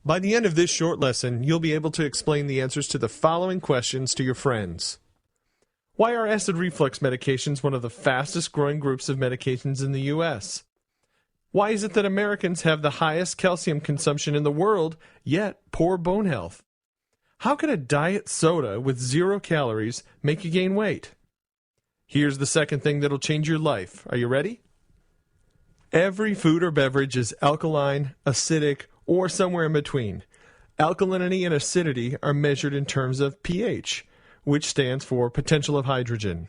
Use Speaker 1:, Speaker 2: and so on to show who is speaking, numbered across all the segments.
Speaker 1: By the end of this short lesson, you'll be able to explain the answers to the following questions to your friends. Why are acid reflux medications one of the fastest growing groups of medications in the U.S.? Why is it that Americans have the highest calcium consumption in the world, yet poor bone health? How can a diet soda with 0 calories make you gain weight? Here's the second thing that'll change your life. Are you ready? Every food or beverage is alkaline, acidic, or somewhere in between. Alkalinity and acidity are measured in terms of pH, which stands for potential of hydrogen.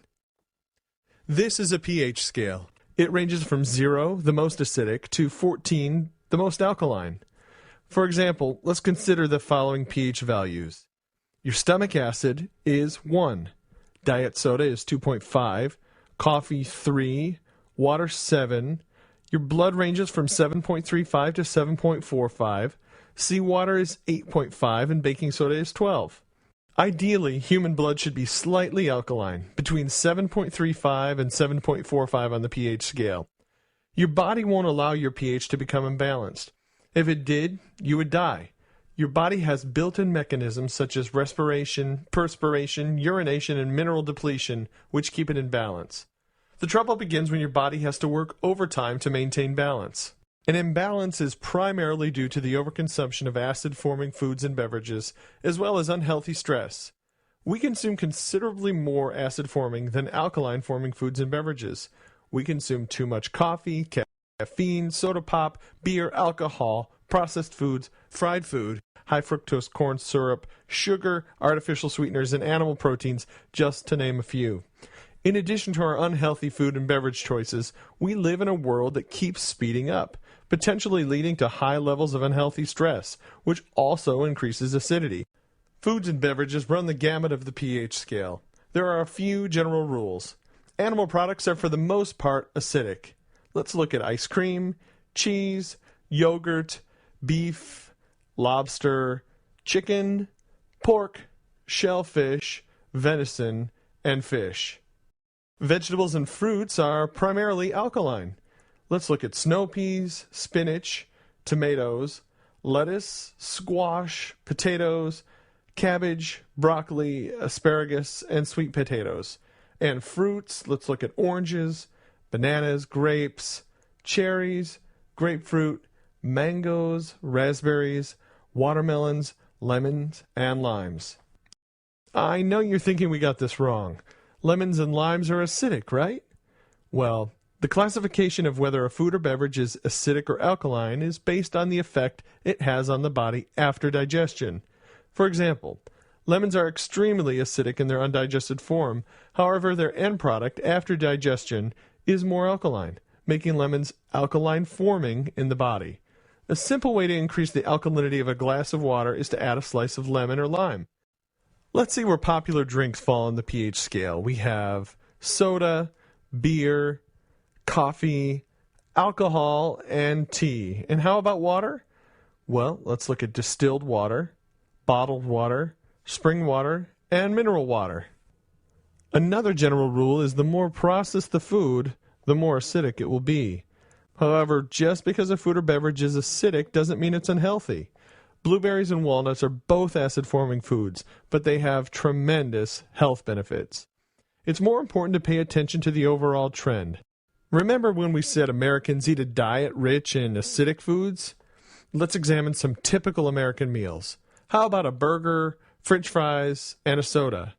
Speaker 1: This is a pH scale. It ranges from 0, the most acidic, to 14, the most alkaline. For example, let's consider the following pH values. Your stomach acid is 1, diet soda is 2.5, coffee 3, water 7, your blood ranges from 7.35 to 7.45, seawater is 8.5, and baking soda is 12. Ideally, human blood should be slightly alkaline, between 7.35 and 7.45 on the pH scale. Your body won't allow your pH to become imbalanced. If it did, you would die. Your body has built-in mechanisms such as respiration, perspiration, urination, and mineral depletion, which keep it in balance. The trouble begins when your body has to work overtime to maintain balance. An imbalance is primarily due to the overconsumption of acid-forming foods and beverages, as well as unhealthy stress. We consume considerably more acid-forming than alkaline-forming foods and beverages. We consume too much coffee, caffeine, soda pop, beer, alcohol, processed foods, fried food, high fructose corn syrup, sugar, artificial sweeteners, and animal proteins, just to name a few. In addition to our unhealthy food and beverage choices, we live in a world that keeps speeding up, potentially leading to high levels of unhealthy stress, which also increases acidity. Foods and beverages run the gamut of the pH scale. There are a few general rules. Animal products are for the most part acidic. Let's look at ice cream, cheese, yogurt, beef, lobster, chicken, pork, shellfish, venison, and fish. Vegetables and fruits are primarily alkaline. Let's look at snow peas, spinach, tomatoes, lettuce, squash, potatoes, cabbage, broccoli, asparagus, and sweet potatoes. And fruits, let's look at oranges, bananas, grapes, cherries, grapefruit, mangoes, raspberries, watermelons, lemons, and limes. I know you're thinking we got this wrong. Lemons and limes are acidic, right? Well, the classification of whether a food or beverage is acidic or alkaline is based on the effect it has on the body after digestion. For example, lemons are extremely acidic in their undigested form. However, their end product after digestion is more alkaline, making lemons alkaline-forming in the body. A simple way to increase the alkalinity of a glass of water is to add a slice of lemon or lime. Let's see where popular drinks fall on the pH scale. We have soda, beer, coffee, alcohol, and tea. And how about water? Well, let's look at distilled water, bottled water, spring water, and mineral water. Another general rule is the more processed the food, the more acidic it will be. However, just because a food or beverage is acidic doesn't mean it's unhealthy. Blueberries and walnuts are both acid-forming foods, but they have tremendous health benefits. It's more important to pay attention to the overall trend. Remember when we said Americans eat a diet rich in acidic foods? Let's examine some typical American meals. How about a burger, french fries, and a soda?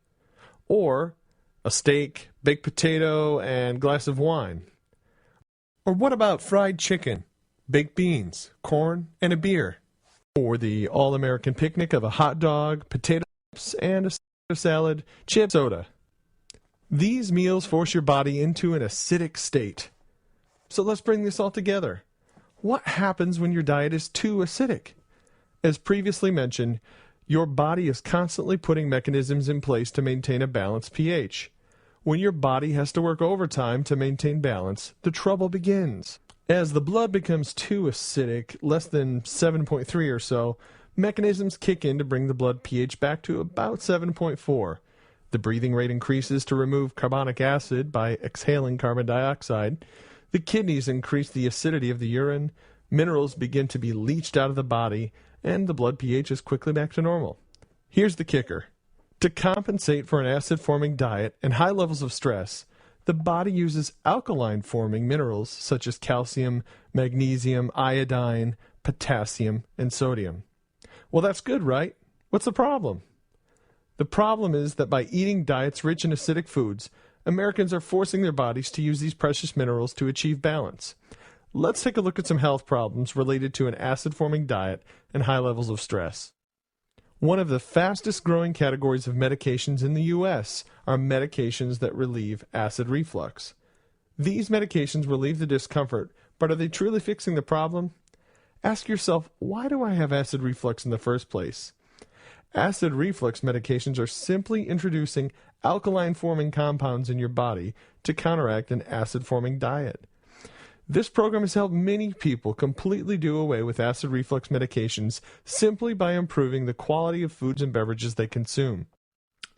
Speaker 1: Or a steak, baked potato, and glass of wine? Or what about fried chicken, baked beans, corn, and a beer? Or the all-American picnic of a hot dog, potato chips, and a salad, chip soda. These meals force your body into an acidic state. So let's bring this all together. What happens when your diet is too acidic? As previously mentioned, your body is constantly putting mechanisms in place to maintain a balanced pH. When your body has to work overtime to maintain balance, the trouble begins. As the blood becomes too acidic, less than 7.3 or so, mechanisms kick in to bring the blood pH back to about 7.4. The breathing rate increases to remove carbonic acid by exhaling carbon dioxide. The kidneys increase the acidity of the urine. Minerals begin to be leached out of the body, and the blood pH is quickly back to normal. Here's the kicker. To compensate for an acid-forming diet and high levels of stress, the body uses alkaline-forming minerals such as calcium, magnesium, iodine, potassium, and sodium. Well, that's good, right? What's the problem? The problem is that by eating diets rich in acidic foods, Americans are forcing their bodies to use these precious minerals to achieve balance. Let's take a look at some health problems related to an acid-forming diet and high levels of stress. One of the fastest growing categories of medications in the U.S. are medications that relieve acid reflux. These medications relieve the discomfort, but are they truly fixing the problem? Ask yourself, why do I have acid reflux in the first place? Acid reflux medications are simply introducing alkaline-forming compounds in your body to counteract an acid-forming diet. This program has helped many people completely do away with acid reflux medications simply by improving the quality of foods and beverages they consume.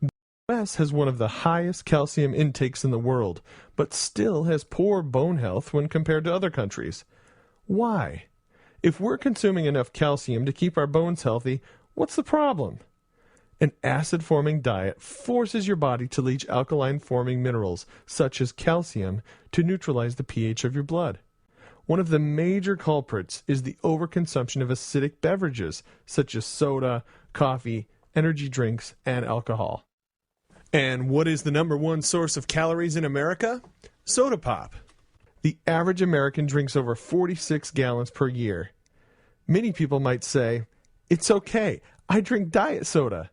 Speaker 1: The U.S. has one of the highest calcium intakes in the world, but still has poor bone health when compared to other countries. Why? If we're consuming enough calcium to keep our bones healthy, what's the problem? An acid-forming diet forces your body to leach alkaline-forming minerals, such as calcium, to neutralize the pH of your blood. One of the major culprits is the overconsumption of acidic beverages, such as soda, coffee, energy drinks, and alcohol. And what is the #1 source of calories in America? Soda pop. The average American drinks over 46 gallons per year. Many people might say, "It's okay, I drink diet soda."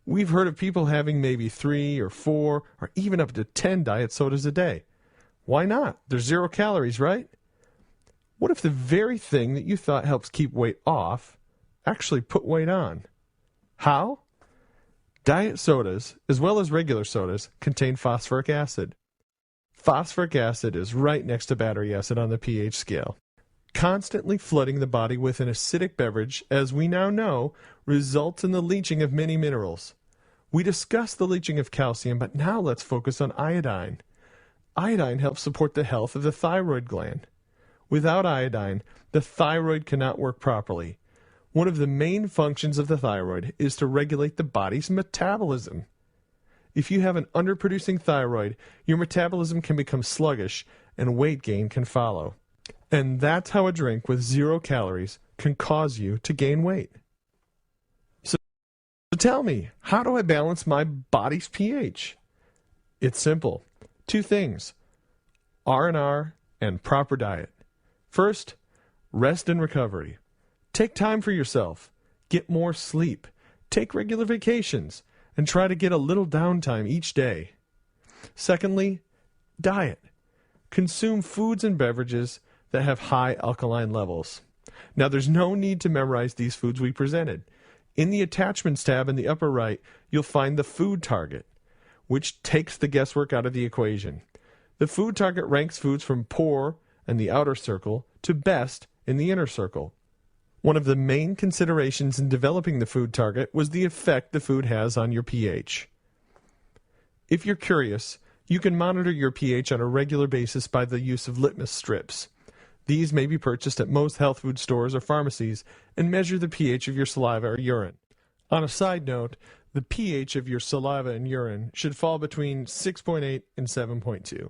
Speaker 1: We've heard of people having maybe 3 or 4 or even up to 10 diet sodas a day. Why not? There's 0 calories, right? What if the very thing that you thought helps keep weight off actually put weight on? How? Diet sodas, as well as regular sodas, contain phosphoric acid. Phosphoric acid is right next to battery acid on the pH scale. Constantly flooding the body with an acidic beverage, as we now know, results in the leaching of many minerals. We discussed the leaching of calcium, but now let's focus on iodine. Iodine helps support the health of the thyroid gland. Without iodine, the thyroid cannot work properly. One of the main functions of the thyroid is to regulate the body's metabolism. If you have an underproducing thyroid, your metabolism can become sluggish and weight gain can follow. And that's how a drink with 0 calories can cause you to gain weight. So tell me, how do I balance my body's pH? It's simple. 2 things: R&R and proper diet. First, rest and recovery. Take time for yourself. Get more sleep. Take regular vacations. And try to get a little downtime each day. Secondly, diet. Consume foods and beverages that have high alkaline levels. Now, there's no need to memorize these foods we presented. In the attachments tab in the upper right, you'll find the food target, which takes the guesswork out of the equation. The food target ranks foods from poor in the outer circle to best in the inner circle. One of the main considerations in developing the food target was the effect the food has on your pH. If you're curious, you can monitor your pH on a regular basis by the use of litmus strips. These may be purchased at most health food stores or pharmacies and measure the pH of your saliva or urine. On a side note, the pH of your saliva and urine should fall between 6.8 and 7.2.